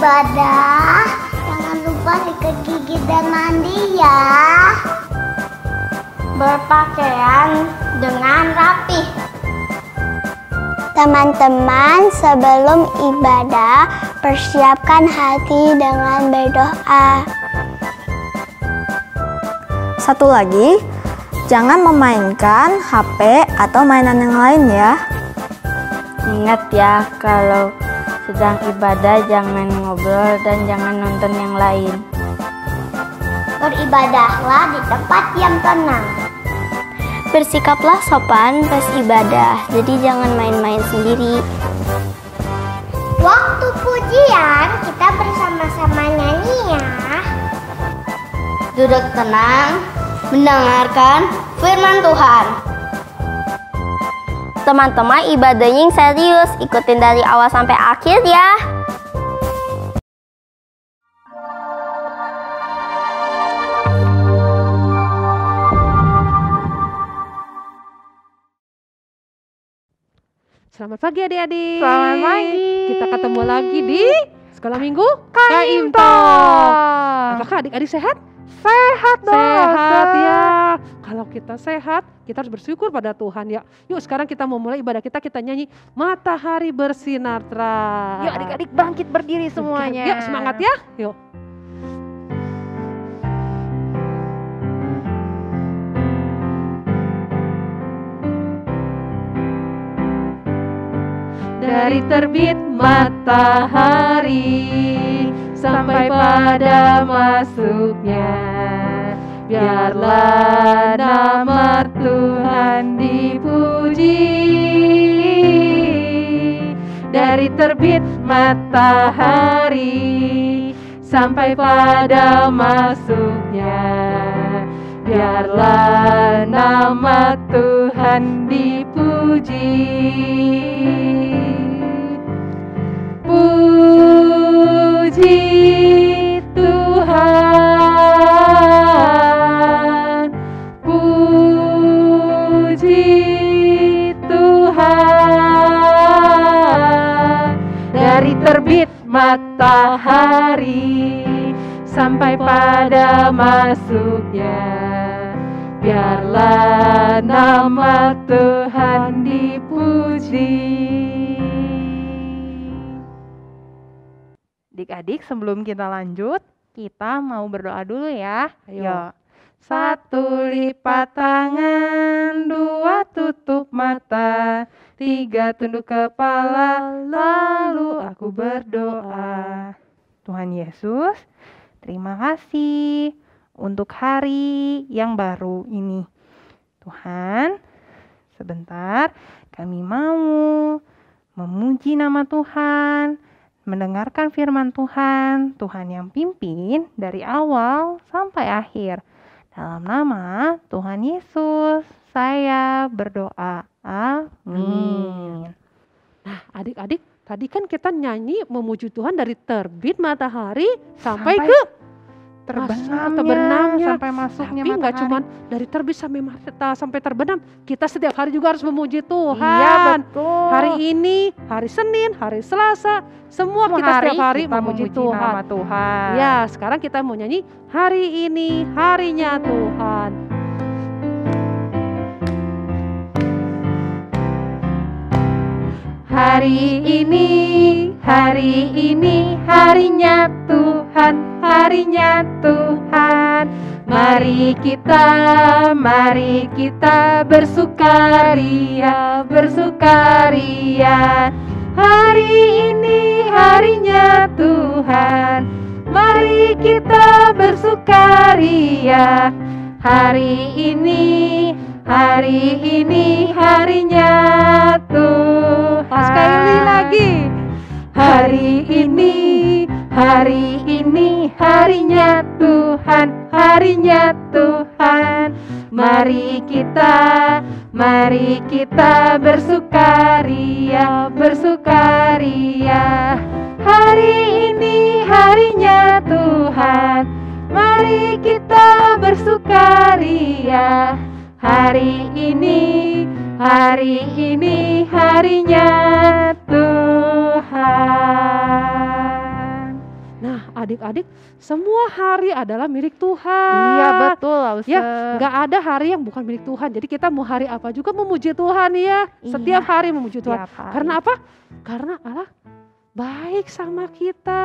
ibadah, jangan lupa sikat gigi dan mandi ya. Berpakaian dengan rapi. Teman-teman, sebelum ibadah, persiapkan hati dengan berdoa. Satu lagi, jangan memainkan HP atau mainan yang lain ya. Ingat ya, kalau sedang ibadah jangan ngobrol dan jangan nonton yang lain. Beribadahlah di tempat yang tenang. Bersikaplah sopan pas ibadah, jadi jangan main-main sendiri. Waktu pujian, kita bersama-sama nyanyi ya. Duduk tenang, mendengarkan firman Tuhan. Teman-teman, ibadahnya yang serius, ikutin dari awal sampai akhir ya. Selamat pagi adik-adik. Selamat pagi. Kita ketemu lagi di Sekolah Minggu Kaimto. Apakah adik-adik sehat? Sehat dong. Sehat ya. Kalau kita sehat, kita harus bersyukur pada Tuhan ya. Yuk sekarang kita mau mulai ibadah kita nyanyi Matahari Bersinar Terang. Yuk adik-adik bangkit berdiri semuanya. Yuk semangat ya. Yuk. Dari terbit matahari sampai pada masuknya, biarlah nama Tuhan dipuji. Dari terbit matahari sampai pada masuknya, biarlah nama Tuhan dipuji. Puji Tuhan, puji Tuhan. Dari terbit matahari sampai pada masuknya, biarlah nama Tuhan dipuji. Adik-adik, sebelum kita lanjut, kita mau berdoa dulu ya. Ayo. Satu, lipat tangan, dua, tutup mata, tiga, tunduk kepala, lalu aku berdoa. Tuhan Yesus, terima kasih untuk hari yang baru ini. Tuhan, sebentar kami mau memuji nama Tuhan, mendengarkan firman Tuhan, Tuhan yang pimpin dari awal sampai akhir. Dalam nama Tuhan Yesus, saya berdoa. Amin. Nah, adik-adik, tadi kan kita nyanyi memuji Tuhan dari terbit matahari sampai ke terbenamnya, sampai masuknya tapi nggak matahari. cuma dari terbit sampai terbenam. Kita setiap hari juga harus memuji Tuhan. Iya, betul. Hari ini, hari Senin, hari Selasa, semua kita setiap hari memuji Tuhan. Nama Tuhan. Ya, sekarang kita mau nyanyi hari ini harinya Tuhan. Hari ini harinya Tuhan, harinya Tuhan. Mari kita bersukaria, bersukaria. Hari ini harinya Tuhan, mari kita bersukaria. Hari ini harinya Tuhan. Sekali lagi. Hari ini harinya Tuhan, harinya Tuhan. Mari kita bersukaria, bersukaria. Hari ini harinya Tuhan, mari kita bersukaria. Hari ini harinya Tuhan. adik-adik, semua hari adalah milik Tuhan. Iya betul Lause. Ya, nggak ada hari yang bukan milik Tuhan. Jadi kita mau hari apa juga memuji Tuhan ya. Setiap hari memuji Tuhan. Setiap hari. Karena apa? Karena Allah baik sama kita.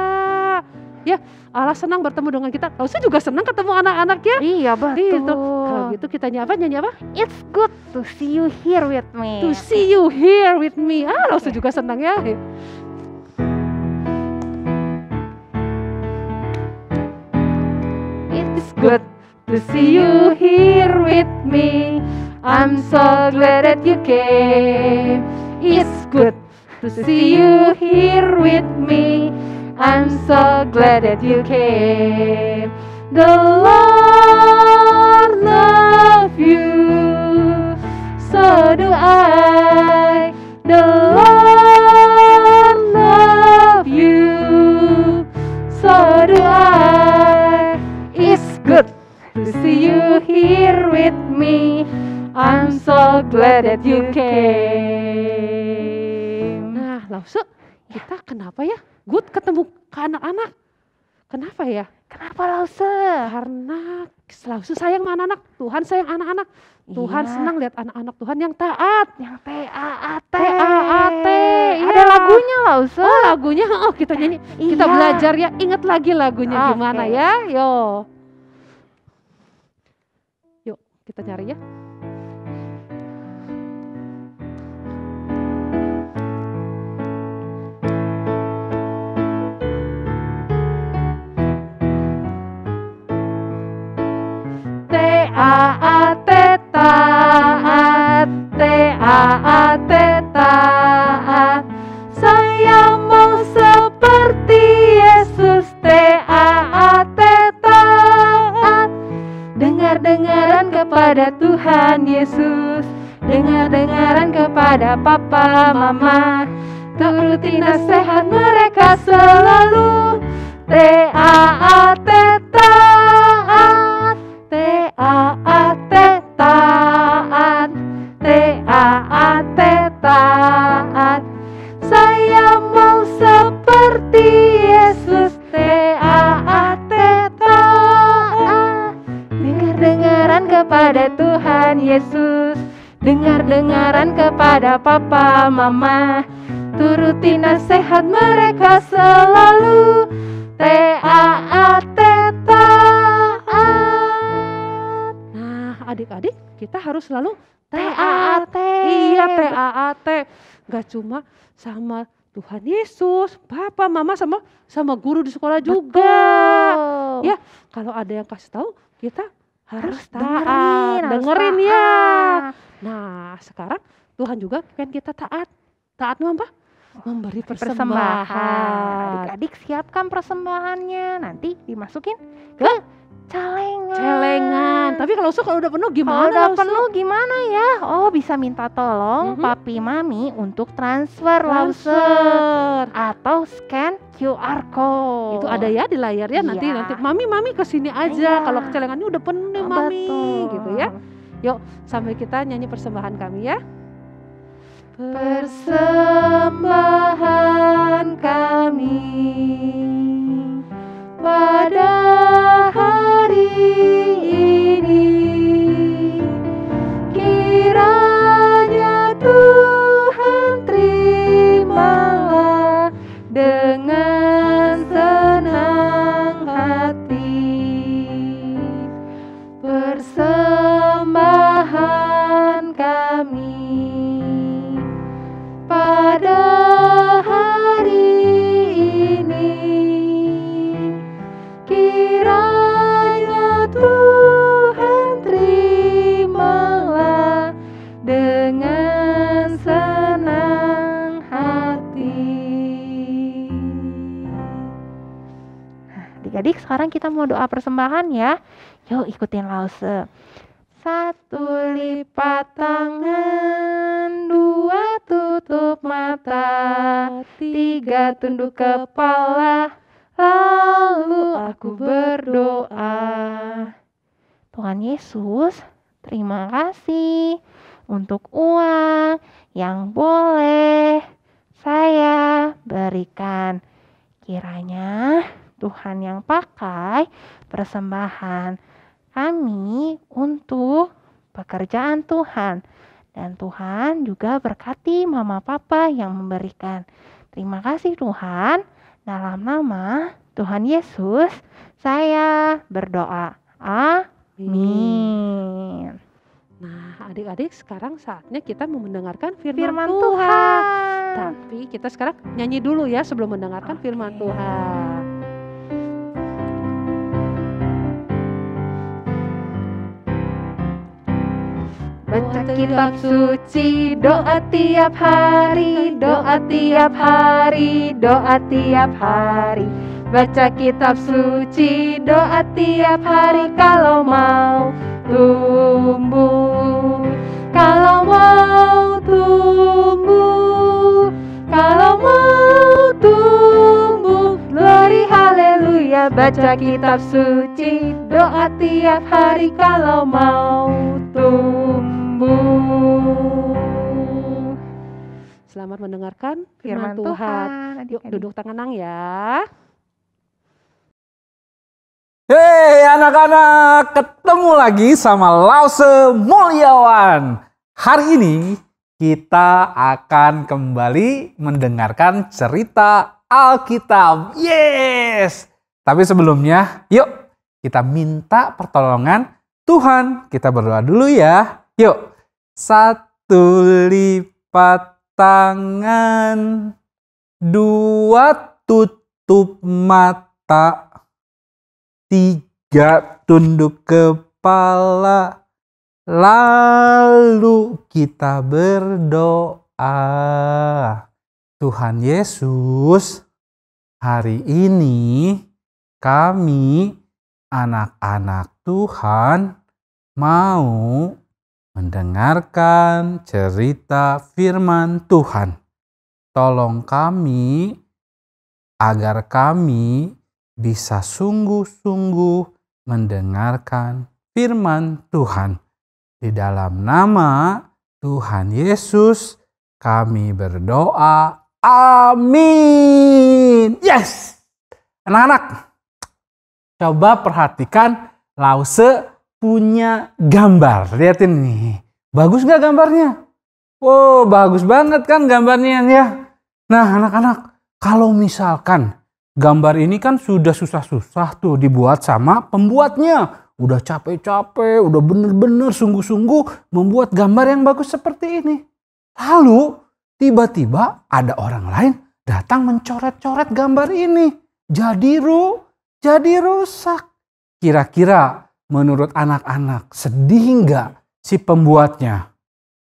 Ya, Allah senang bertemu dengan kita. Lause juga senang ketemu anak-anak ya. Iya betul. Gitu. Kalau gitu kita nyanyi apa? It's good to see you here with me. To see you here with me. Lause juga senang ya. It's good to see you here with me. I'm so glad that you came. It's good to see you here with me. I'm so glad that you came. The Lord love you, so do I. The Lord love you, so do I. It's good to see you here with me. I'm so glad that you came. Nah, Lause, kita kenapa ya? Good ketemu ke anak-anak. Kenapa ya? Kenapa Lause? Karena Lause sayang sama anak-anak. Tuhan sayang anak-anak. Tuhan Iya. senang lihat anak-anak Tuhan yang taat. Yang TAAT. TAAT. Ada lagunya Lause. Oh, lagunya kita nyanyi. Kita Iya. belajar ya. Ingat lagi lagunya gimana Oke. ya. Yuk, kita nyari ya. TAAT taat, TAAT taat. Saya mau seperti Yesus. TAAT taat. Dengar-dengaran kepada Tuhan Yesus. Dengar-dengaran kepada Papa Mama. Turuti nasihat mereka selalu. TAAT taat. TAAT taat. TAAT taat. Saya mau seperti Yesus. TAAT taat. Dengar-dengaran kepada Tuhan Yesus. Dengar-dengaran kepada Papa Mama. Turuti nasihat mereka selalu. TAAT taat. Nah, adik-adik, kita harus selalu TAAT. Iya, TAAT. Gak cuma sama Tuhan Yesus, Papa, Mama, sama guru di sekolah juga. Betul. Ya, kalau ada yang kasih tahu, kita harus dengerin, taat. harus Dengerin ya. taat. Nah, sekarang Tuhan juga pengen kita taat. Taat apa? Memberi Persembahan. persembahan. Adik-adik siapkan persembahannya. Nanti dimasukin ke celengan. Celengan. Tapi kalau udah penuh Kalau gimana? udah Lause? penuh gimana ya? Oh, bisa minta tolong Mhm. papi mami untuk transfer Lause. Transfer. Atau scan QR code. Itu ada ya di layar ya. Nanti Iya. mami kesini aja. Iya. Kalau celengannya udah penuh Oh, mami, betul. gitu ya. Yuk, sambil kita nyanyi persembahan kami ya. Persembahan kami pada hari ini, kiranya Tuhan terimalah dengan senang hati. Persembahan kami pada hari ini, kiranya Tuhan terimalah dengan senang hati. Nah, adik-adik, sekarang kita mau doa persembahan ya. Yuk ikutin Lause. 1 lipat tangan, 2 tutup mata, 3 tunduk kepala, lalu aku berdoa. Tuhan Yesus, terima kasih untuk uang yang boleh saya berikan. Kiranya Tuhan yang pakai persembahan kami untuk pekerjaan Tuhan. Dan Tuhan juga berkati mama papa yang memberikan. Terima kasih Tuhan. Dalam nama Tuhan Yesus saya berdoa. Amin. Nah, adik-adik, sekarang saatnya kita mau mendengarkan firman, Firman Tuhan. Tuhan. Tapi kita sekarang nyanyi dulu ya sebelum mendengarkan firman Tuhan. Baca kitab suci, doa tiap hari, doa tiap hari, doa tiap hari. Baca kitab suci, doa tiap hari kalau mau tumbuh. Kalau mau tumbuh, kalau mau tumbuh. Glory haleluya, baca kitab suci, doa tiap hari kalau mau tumbuh. Selamat mendengarkan firman Firman Tuhan. Tuhan. Yuk duduk tenang ya. Hei anak-anak, ketemu lagi sama Lause Mulyawan. Hari ini kita akan kembali mendengarkan cerita Alkitab. Yes! Tapi sebelumnya, yuk kita minta pertolongan Tuhan. Kita berdoa dulu ya. Yuk, 1 lipat tangan, 2 tutup mata, 3 tunduk kepala, lalu kita berdoa. Tuhan Yesus, hari ini kami anak-anak Tuhan mau mendengarkan cerita firman Tuhan. Tolong kami agar kami bisa sungguh-sungguh mendengarkan firman Tuhan. Di dalam nama Tuhan Yesus kami berdoa. Amin. Yes. Anak-anak, coba perhatikan Lause punya gambar. Lihatin nih. Bagus gak gambarnya? Wow, bagus banget kan gambarnya ya. Nah anak-anak, kalau misalkan gambar ini kan sudah susah-susah tuh dibuat sama pembuatnya. Udah capek-capek, udah bener-bener sungguh-sungguh membuat gambar yang bagus seperti ini. Lalu tiba-tiba ada orang lain datang mencoret-coret gambar ini. Jadi rusak. Kira-kira menurut anak-anak sedih nggak si pembuatnya?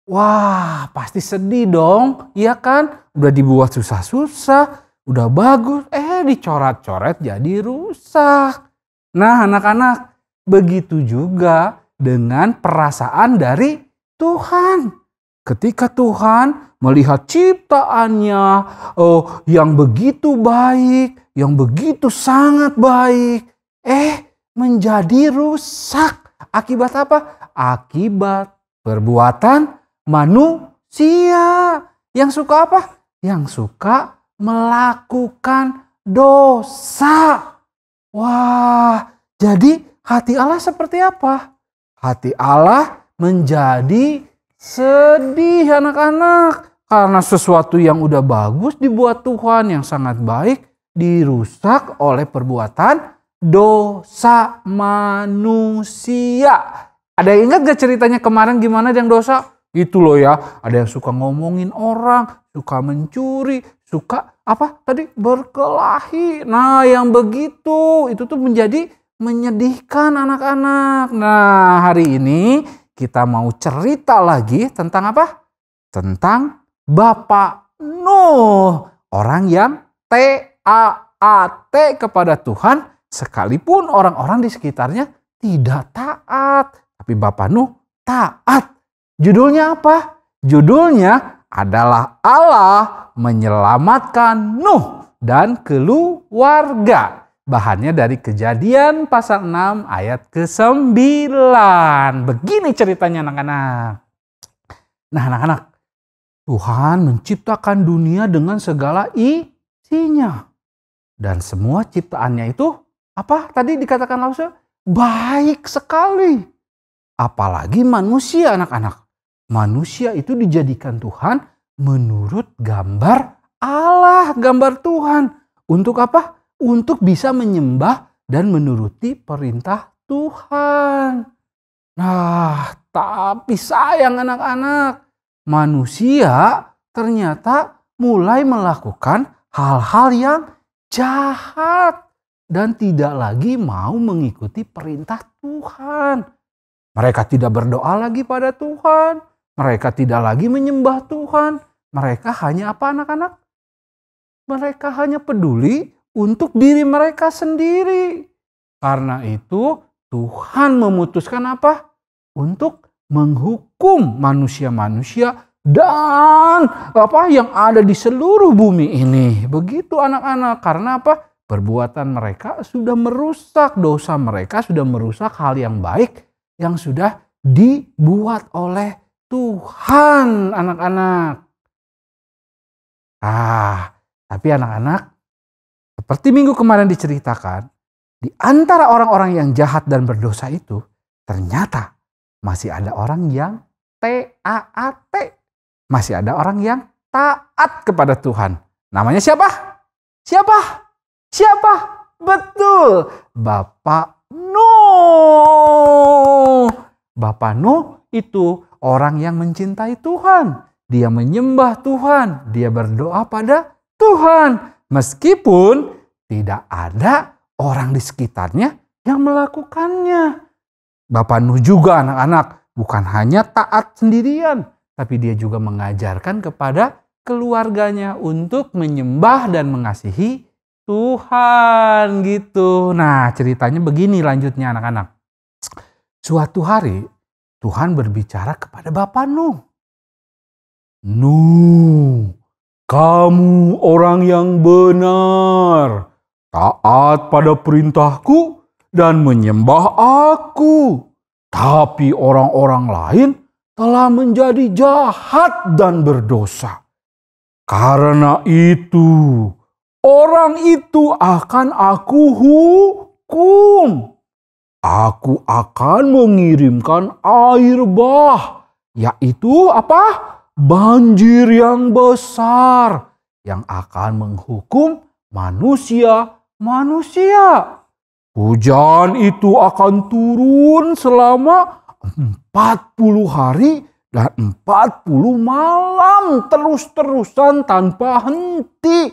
Wah, pasti sedih dong, iya kan? Udah dibuat susah-susah, udah bagus, dicoret-coret jadi rusak. Nah, anak-anak, begitu juga dengan perasaan dari Tuhan. Ketika Tuhan melihat ciptaannya yang begitu baik, yang begitu sangat baik, menjadi rusak. Akibat apa? Akibat perbuatan manusia. Yang suka apa? Yang suka melakukan dosa. Wah, jadi hati Allah seperti apa? Hati Allah menjadi sedih anak-anak. Karena sesuatu yang udah bagus dibuat Tuhan yang sangat baik dirusak oleh perbuatan dosa manusia. Ada yang ingat gak ceritanya kemarin gimana yang dosa? Itu loh ya, ada yang suka ngomongin orang, suka mencuri, suka berkelahi. Nah yang begitu, itu tuh menjadi menyedihkan anak-anak. Nah hari ini kita mau cerita lagi tentang apa? Tentang Bapak Nuh. Orang yang taat kepada Tuhan. Sekalipun orang-orang di sekitarnya tidak taat. Tapi Bapak Nuh taat. Judulnya apa? Judulnya adalah Allah menyelamatkan Nuh dan keluarga. Bahannya dari Kejadian pasal 6 ayat ke-9. Begini ceritanya anak-anak. Nah anak-anak, Tuhan menciptakan dunia dengan segala isinya. Dan semua ciptaannya itu apa tadi dikatakan langsung? Baik sekali. Apalagi manusia anak-anak. Manusia itu dijadikan Tuhan menurut gambar Allah, gambar Tuhan. Untuk apa? Untuk bisa menyembah dan menuruti perintah Tuhan. Nah, tapi sayang anak-anak. Manusia ternyata mulai melakukan hal-hal yang jahat dan tidak lagi mau mengikuti perintah Tuhan. Mereka tidak berdoa lagi pada Tuhan. Mereka tidak lagi menyembah Tuhan. Mereka hanya apa anak-anak? Mereka hanya peduli untuk diri mereka sendiri. Karena itu Tuhan memutuskan apa? Untuk menghukum manusia-manusia dan apa yang ada di seluruh bumi ini. Begitu anak-anak. Karena apa? Perbuatan mereka sudah merusak. Dosa mereka sudah merusak hal yang baik yang sudah dibuat oleh Tuhan anak-anak. Tapi anak-anak, seperti minggu kemarin diceritakan, di antara orang-orang yang jahat dan berdosa itu, ternyata masih ada orang yang taat. Masih ada orang yang taat kepada Tuhan. Namanya siapa? Siapa? Betul, Bapak Nuh. Bapak Nuh itu orang yang mencintai Tuhan. Dia menyembah Tuhan. Dia berdoa pada Tuhan. Meskipun tidak ada orang di sekitarnya yang melakukannya. Bapak Nuh juga anak-anak bukan hanya taat sendirian. Tapi dia juga mengajarkan kepada keluarganya untuk menyembah dan mengasihi Tuhan gitu. Nah ceritanya begini lanjutnya anak-anak. Suatu hari Tuhan berbicara kepada Bapak Nuh. Nuh, kamu orang yang benar, taat pada perintahku dan menyembah aku. Tapi orang-orang lain telah menjadi jahat dan berdosa. Karena itu, orang itu akan aku hukum. Aku akan mengirimkan air bah, yaitu apa? Banjir yang besar yang akan menghukum manusia. Hujan itu akan turun selama 40 hari dan 40 malam terus-terusan tanpa henti.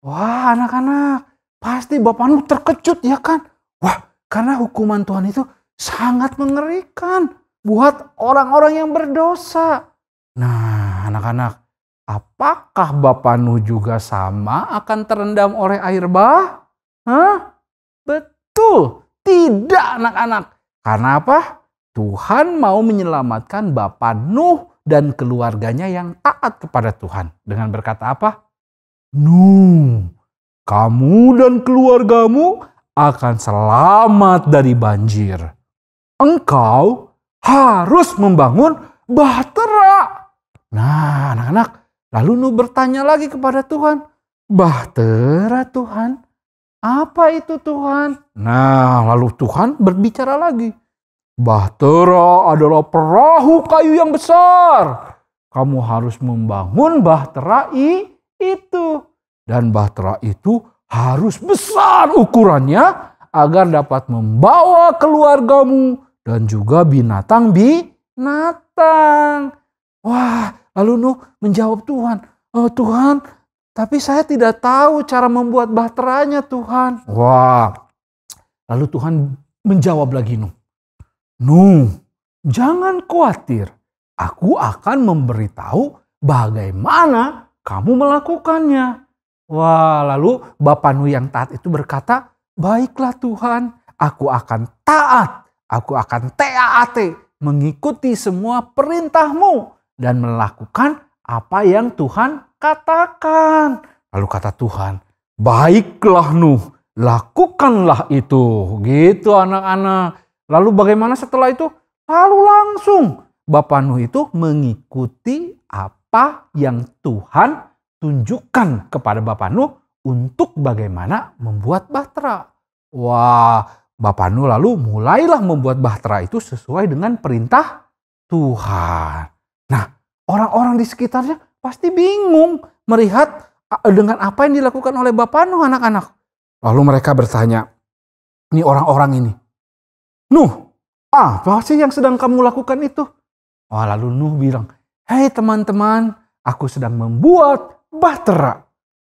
Wah anak-anak, pasti Bapak Nuh terkejut ya kan? Wah, karena hukuman Tuhan itu sangat mengerikan buat orang-orang yang berdosa. Nah anak-anak, apakah Bapak Nuh juga sama akan terendam oleh air bah? Betul, tidak anak-anak. Karena apa? Tuhan mau menyelamatkan Bapak Nuh dan keluarganya yang taat kepada Tuhan. Dengan berkata apa? Nuh, kamu dan keluargamu akan selamat dari banjir. Engkau harus membangun bahtera. Nah anak-anak, lalu Nuh bertanya lagi kepada Tuhan. Bahtera Tuhan? Apa itu Tuhan? Nah lalu Tuhan berbicara lagi. Bahtera adalah perahu kayu yang besar. Kamu harus membangun bahtera itu. Dan bahtera itu harus besar ukurannya agar dapat membawa keluargamu dan juga binatang. Wah, lalu Nuh menjawab Tuhan. Oh Tuhan, tapi saya tidak tahu cara membuat bahteranya Tuhan. Wah, lalu Tuhan menjawab lagi Nuh. Nuh, jangan khawatir. Aku akan memberitahu bagaimana kamu melakukannya. Wah, lalu Bapak Nuh yang taat itu berkata, baiklah Tuhan, aku akan taat. Aku akan taat mengikuti semua perintah-Mu dan melakukan apa yang Tuhan katakan. Lalu kata Tuhan, baiklah Nuh, lakukanlah itu. Gitu anak-anak. Lalu bagaimana setelah itu? Lalu langsung Bapak Nuh itu mengikuti apa yang Tuhan tunjukkan kepada Bapak Nuh untuk bagaimana membuat bahtera. Wah, Bapak Nuh lalu mulailah membuat bahtera itu sesuai dengan perintah Tuhan. Nah, orang-orang di sekitarnya pasti bingung melihat dengan apa yang dilakukan oleh Bapak Nuh, anak-anak. Lalu mereka bertanya, ini orang-orang ini, Nuh, apa sih yang sedang kamu lakukan itu? Wah, lalu Nuh bilang, hei teman-teman, aku sedang membuat bahtera.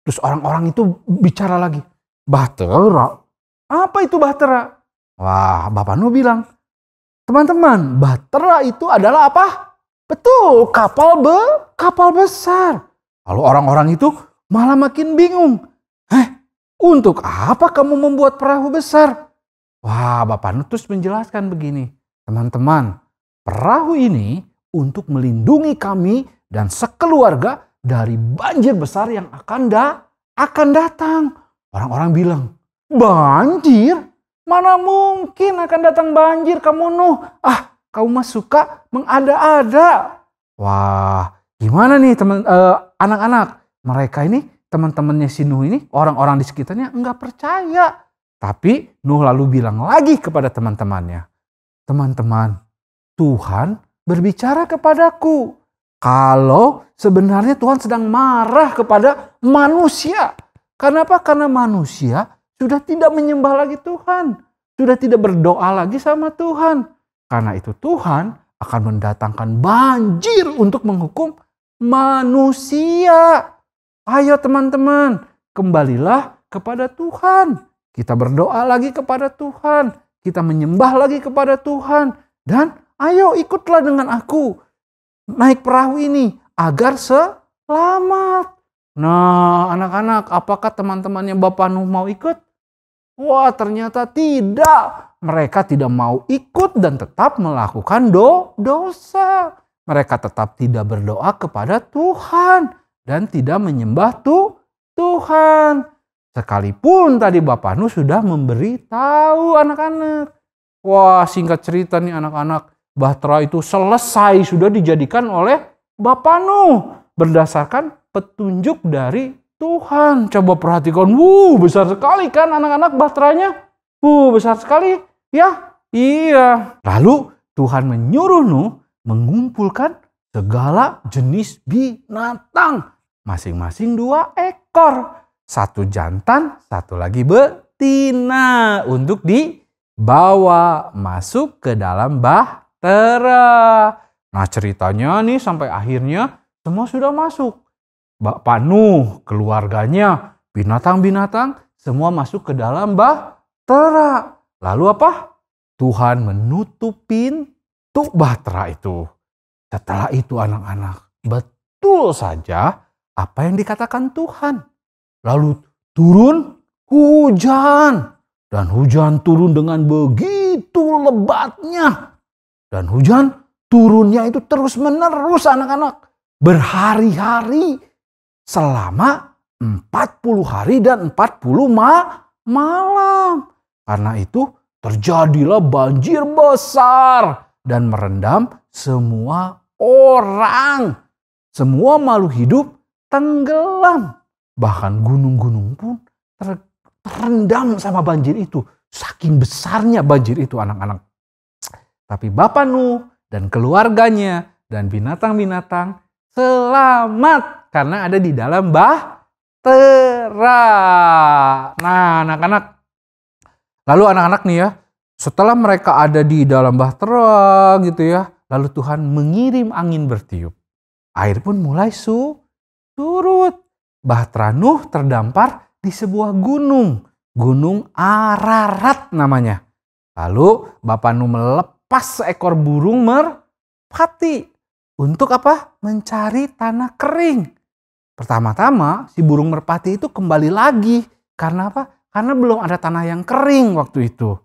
Terus orang-orang itu bicara lagi, bahtera? Apa itu bahtera? Wah, Bapak Nuh bilang, teman-teman, bahtera itu adalah apa? Betul, kapal besar. Lalu orang-orang itu malah makin bingung. Untuk apa kamu membuat perahu besar? Wah, Bapak Nuh terus menjelaskan begini. Teman-teman, perahu ini untuk melindungi kami dan sekeluarga dari banjir besar yang akan datang. Orang-orang bilang, banjir? Mana mungkin akan datang banjir kamu Nuh? Kamu mah suka mengada-ada. Wah, gimana nih anak-anak? Mereka ini, teman-temannya si Nuh ini, orang-orang di sekitarnya enggak percaya. Tapi Nuh lalu bilang lagi kepada teman-temannya, teman-teman, Tuhan berbicara kepadaku kalau sebenarnya Tuhan sedang marah kepada manusia. Kenapa? Karena manusia sudah tidak menyembah lagi Tuhan, sudah tidak berdoa lagi sama Tuhan. Karena itu Tuhan akan mendatangkan banjir untuk menghukum manusia. Ayo teman-teman, kembalilah kepada Tuhan. Kita berdoa lagi kepada Tuhan. Kita menyembah lagi kepada Tuhan. Dan ayo ikutlah dengan aku naik perahu ini agar selamat. Nah, anak-anak, apakah teman-temannya Bapak Nuh mau ikut? Wah, ternyata tidak. Mereka tidak mau ikut dan tetap melakukan dosa. Mereka tetap tidak berdoa kepada Tuhan dan tidak menyembah Tuhan. Sekalipun tadi Bapak Nuh sudah memberitahu anak-anak. Wah, singkat cerita nih anak-anak, bahtera itu selesai sudah dijadikan oleh Bapak Nuh berdasarkan petunjuk dari Tuhan. Coba perhatikan, besar sekali kan anak-anak bahteranya? Besar sekali ya? Iya. Lalu Tuhan menyuruh Nuh mengumpulkan segala jenis binatang. Masing-masing 2 ekor. 1 jantan, 1 lagi betina. Untuk dibawa masuk ke dalam bahtera. Nah ceritanya nih sampai akhirnya semua sudah masuk. Bapak Nuh, keluarganya, binatang-binatang semua masuk ke dalam bahtera. Lalu apa? Tuhan menutup pintu bahtera itu. Setelah itu anak-anak, betul saja apa yang dikatakan Tuhan. Lalu turun hujan. Dan hujan turun dengan begitu lebatnya. Dan hujan turunnya itu terus menerus anak-anak. Berhari-hari. Selama 40 hari dan 40 malam. Karena itu terjadilah banjir besar. Dan merendam semua orang. Semua makhluk hidup tenggelam. Bahkan gunung-gunung pun terendam sama banjir itu. Saking besarnya banjir itu anak-anak. Tapi Bapak Nuh dan keluarganya dan binatang-binatang selamat. Karena ada di dalam bahtera. Nah anak-anak. Lalu anak-anak nih ya. Setelah mereka ada di dalam bahtera gitu ya. Lalu Tuhan mengirim angin bertiup. Air pun mulai surut. Bahtera Nuh terdampar di sebuah gunung. Gunung Ararat namanya. Lalu Bapak Nuh melepas seekor burung merpati. Untuk apa? Mencari tanah kering. Pertama-tama si burung merpati itu kembali lagi. Karena apa? Karena belum ada tanah yang kering waktu itu.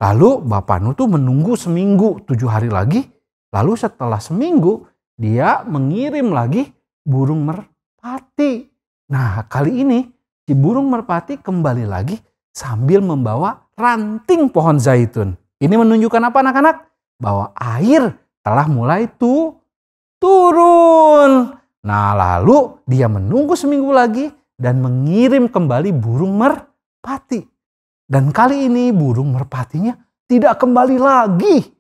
Lalu Bapak Nuh tuh menunggu seminggu, 7 hari lagi. Lalu setelah seminggu dia mengirim lagi burung merpati. Nah kali ini si burung merpati kembali lagi sambil membawa ranting pohon zaitun. Ini menunjukkan apa anak-anak? Bahwa air telah mulai turun. Nah lalu dia menunggu seminggu lagi dan mengirim kembali burung merpati. Dan kali ini burung merpatinya tidak kembali lagi.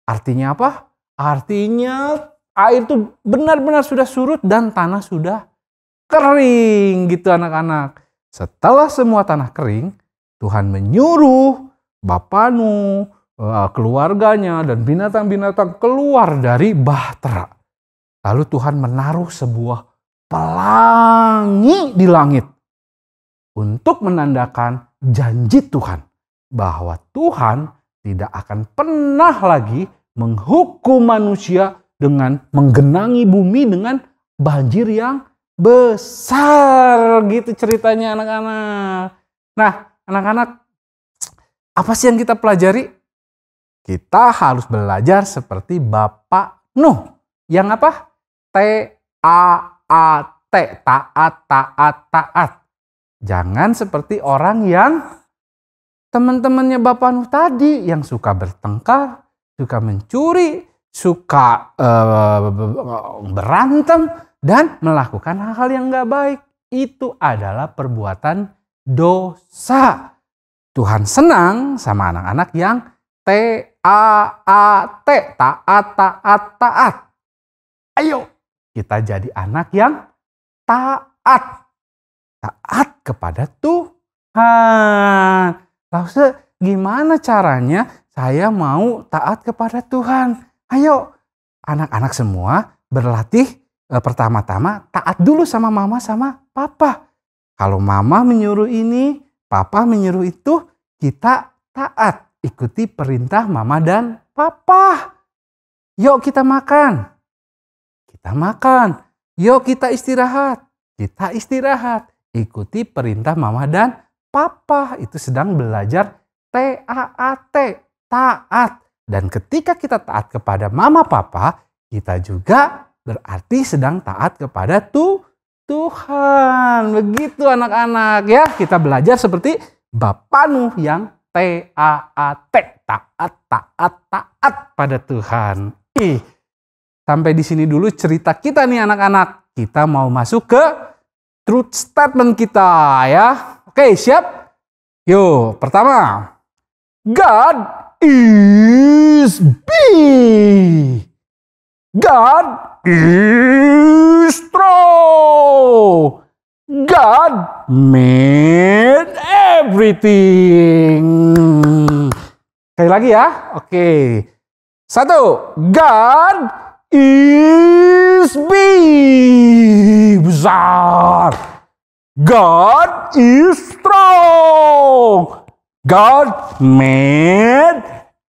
Artinya apa? Artinya air itu benar-benar sudah surut dan tanah sudah kering gitu anak-anak. Setelah semua tanah kering, Tuhan menyuruh Bapa Nuh, keluarganya dan binatang-binatang keluar dari bahtera. Lalu Tuhan menaruh sebuah pelangi di langit untuk menandakan janji Tuhan bahwa Tuhan tidak akan pernah lagi menghukum manusia dengan menggenangi bumi dengan banjir yang besar gitu ceritanya anak-anak. Nah, anak-anak, apa sih yang kita pelajari? Kita harus belajar seperti Bapak Nuh. Yang apa? T-A-A-T. Taat, taat, taat. Jangan seperti orang yang teman-temannya Bapak Nuh tadi. Yang suka bertengkar, suka mencuri, suka berantem, dan melakukan hal-hal yang gak baik. Itu adalah perbuatan dosa. Tuhan senang sama anak-anak yang T-A-A-T, taat, taat, taat. Ayo kita jadi anak yang taat. Taat kepada Tuhan. Lalu gimana caranya saya mau taat kepada Tuhan? Ayo anak-anak semua berlatih pertama-tama taat dulu sama mama sama papa. Kalau mama menyuruh ini, papa menyuruh itu, kita taat. Ikuti perintah mama dan papa. Yuk kita makan. Kita makan. Yuk kita istirahat. Kita istirahat. Ikuti perintah mama dan papa. Itu sedang belajar T-A-A-T. Taat. Dan ketika kita taat kepada mama papa, kita juga berarti sedang taat kepada Tuhan. Begitu anak-anak ya. Kita belajar seperti Bapak Nuh yang T-A-A-T. Taat, taat, taat pada Tuhan. Sampai di sini dulu cerita kita nih anak-anak. Kita mau masuk ke truth statement kita ya. Oke, siap? Yuk, pertama. God is big. God is strong. God made everything. Sekali lagi ya. Oke. 1. God is big. Besar. God is strong. God made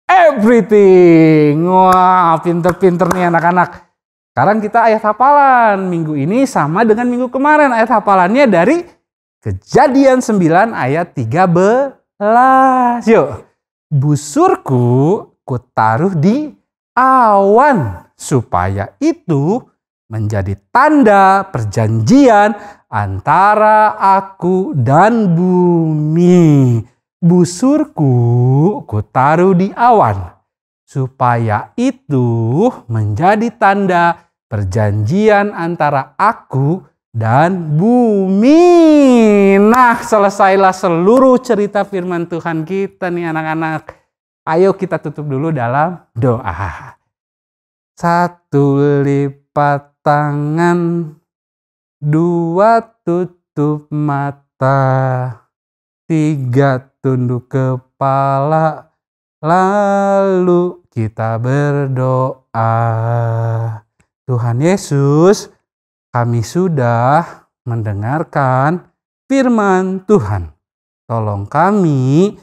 everything. Wah, pinter-pinter nih anak-anak. Sekarang kita ayat hafalan. Minggu ini sama dengan minggu kemarin. Ayat hafalannya dari Kejadian 9 ayat 13. Yuk. Busurku kutaruh di awan, supaya itu menjadi tanda perjanjian antara aku dan bumi. Busurku kutaruh di awan, supaya itu menjadi tanda perjanjian antara aku dan bumi. Nah, selesailah seluruh cerita firman Tuhan kita nih anak-anak. Ayo kita tutup dulu dalam doa. 1 lipat tangan, 2 tutup mata, 3 tunduk kepala, lalu kita berdoa. Tuhan Yesus, kami sudah mendengarkan firman Tuhan. Tolong kami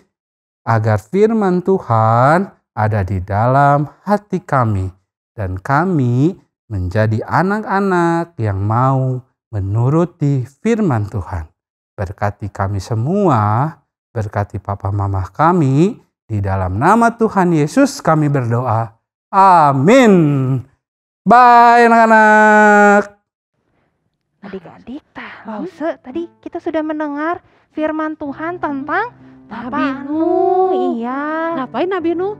agar firman Tuhan ada di dalam hati kami. Dan kami menjadi anak-anak yang mau menuruti firman Tuhan. Berkati kami semua, berkati papa mama kami. Di dalam nama Tuhan Yesus kami berdoa. Amin. Bye anak-anak. Adik-adik, Lause, tadi kita sudah mendengar firman Tuhan tentang Bapak Nuh. Iya. Ngapain Nabi Nuh?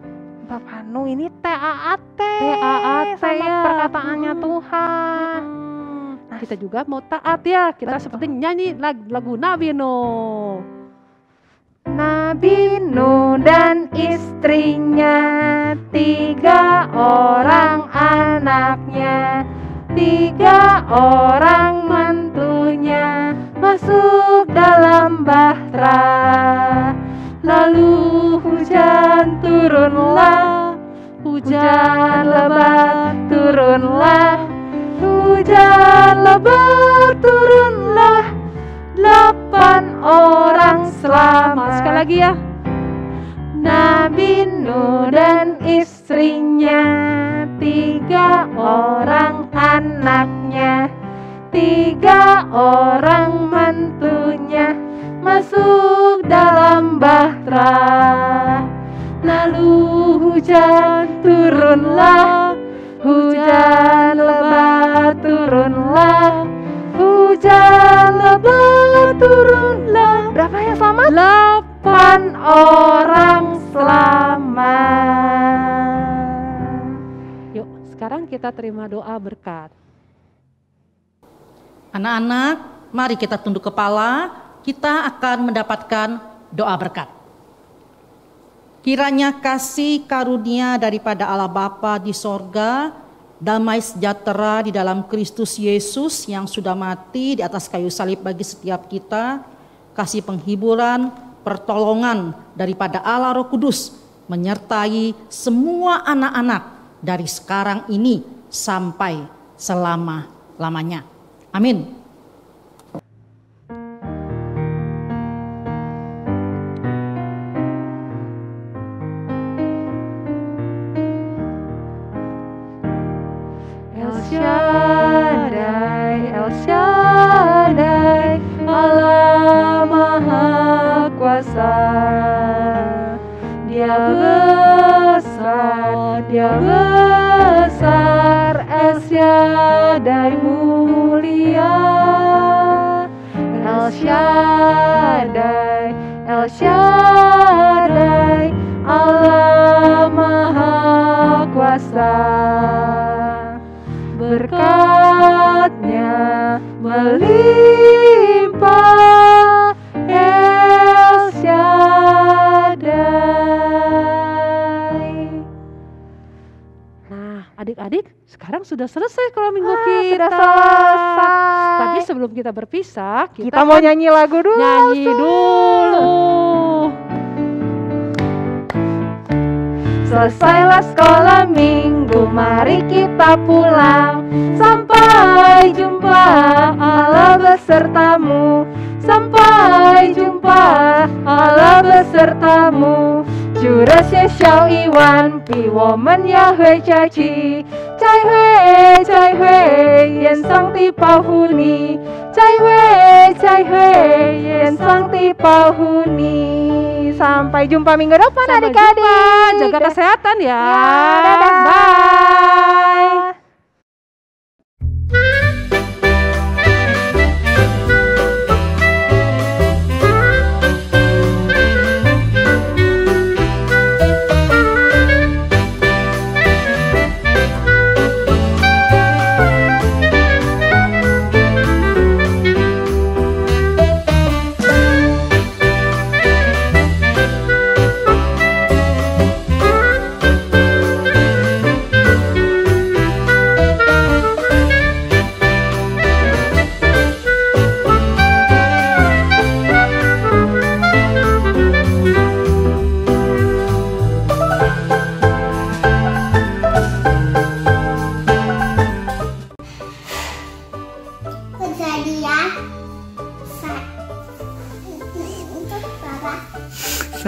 Bapak Nuh ini T-A-A-T. T-A-A-T sama ya. perkataannya Tuhan. kita juga mau taat ya. Kita seperti nyanyi lagu Nabi Nuh. Nabi Nuh dan istrinya, 3 orang anaknya, 3 orang mentunya masuk dalam bahtera. Lalu hujan turunlah, hujan lebat turunlah, hujan lebat turunlah. 8 orang selamat. Sekali lagi ya. Nabi Nuh dan istrinya, 3 orang anaknya, 3 orang mentunya masuk dalam bahtera. Lalu hujan turunlah, hujan lebat turunlah, hujan lebat turunlah. Berapa yang selamat? 8 orang selamat. Yuk, sekarang kita terima doa berkat. Anak-anak, mari kita tunduk kepala, kita akan mendapatkan doa berkat. Kiranya kasih karunia daripada Allah Bapa di sorga, damai sejahtera di dalam Kristus Yesus yang sudah mati di atas kayu salib bagi setiap kita, kasih penghiburan, pertolongan daripada Allah Roh Kudus menyertai semua anak-anak dari sekarang ini sampai selama-lamanya. Amin. El Shaddai, El Shaddai, Allah Maha Kuasa. Dia besar, El Shaddai mulia. El Shaddai, El Shaddai, Allah Maha Kuasa. Berkatnya melimpah, El Shaddai. Nah, adik-adik, sekarang sudah selesai kalau minggu kita. Sudah selesai. Tapi sebelum kita berpisah, Kita mau nyanyi lagu dulu. nyanyi dulu. Selesailah sekolah minggu, mari kita pulang. Sampai jumpa, Allah besertamu. Sampai jumpa, Allah besertamu. 主的学校一万比我们要会假期。再会，再会，愿上帝保护你。再会，再会，愿上帝保护你。Sampai jumpa minggu depan adik-adik. Jaga kesehatan ya. Dadah. Bye.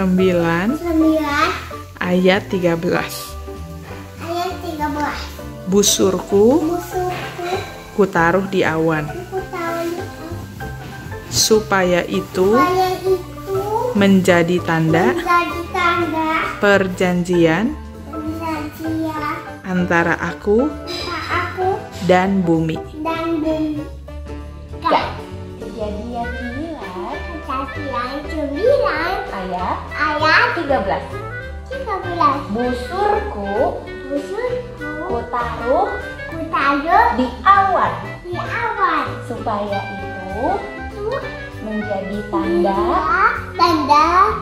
Kejadian 9 ayat 13. ayat 13. Busurku Musuhku kutaruh di awan, kutahui supaya itu supaya itu menjadi tanda menjadi tanda perjanjian perjanjian antara aku antara aku dan bumi. dan bumi. Kejadian 9 Kejadian 9 ayat ayat 13. 13. Busurku Musuhku kutaruh kutaruh di awan, di awan. Supaya itu menjadi tanda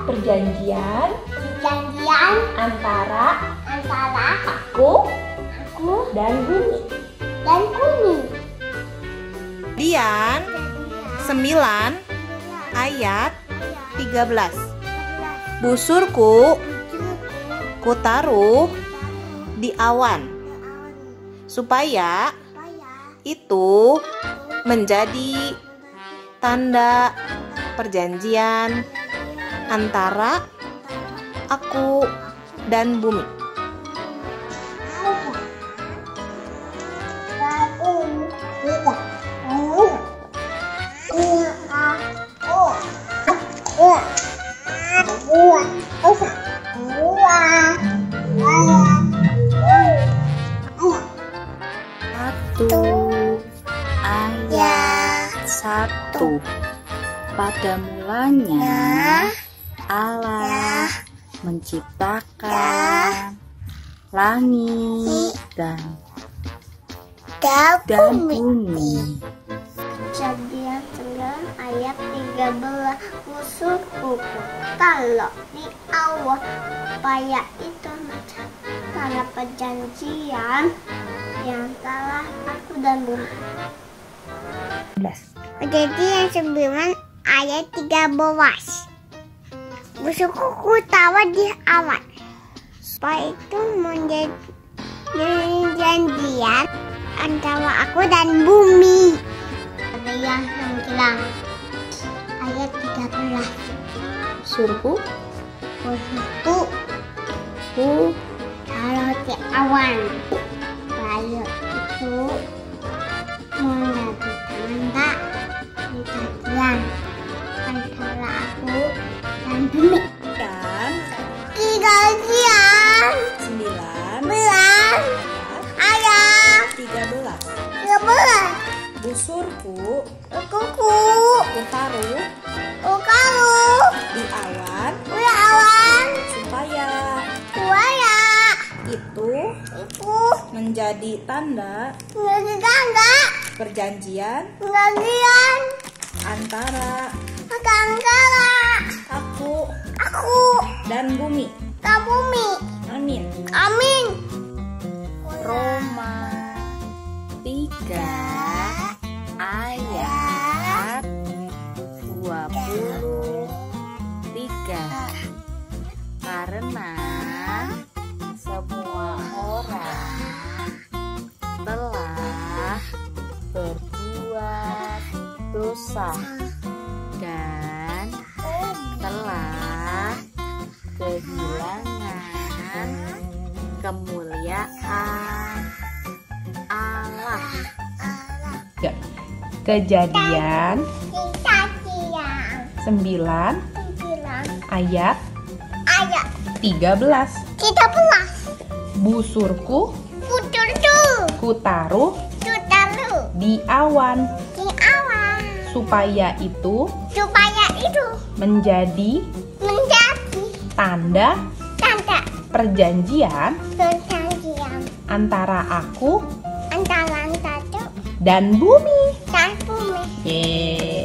perjanjian antara aku dan bumi. Dian 9 ayat 13. Busurku kutaruh di awan, supaya itu menjadi tanda perjanjian antara aku dan bumi. Ayat 1. Pada mulanya Allah menciptakan langit dan bumi. Kejadian 9 ayat 13. Busurku taruh di awan, supaya itu tanda perjanjian yang antara aku dan bumi. Kejadian 9 ayat 13. Busurku taruh di awan, supaya itu menjadi perjanjian antara aku dan bumi. Kejadian 9 ayat 13. Busurku taruh di awan, supaya itu menjadi tanda perjanjian antara aku dan bumi. dan Kejadian 9 ayat 13. 13. Busurku Kuku kutaruh di awan, supaya itu menjadi tanda perjanjian antara aku dan bumi. Amin. Roma 3 ayat 23. Karena semua orang telah berbuat dosa dan telah kehilangan kemuliaan Allah. Kejadian 9 ayat 13. Busurku kutaruh di awan, supaya itu menjadi tanda perjanjian antara aku dan bumi. Yeay.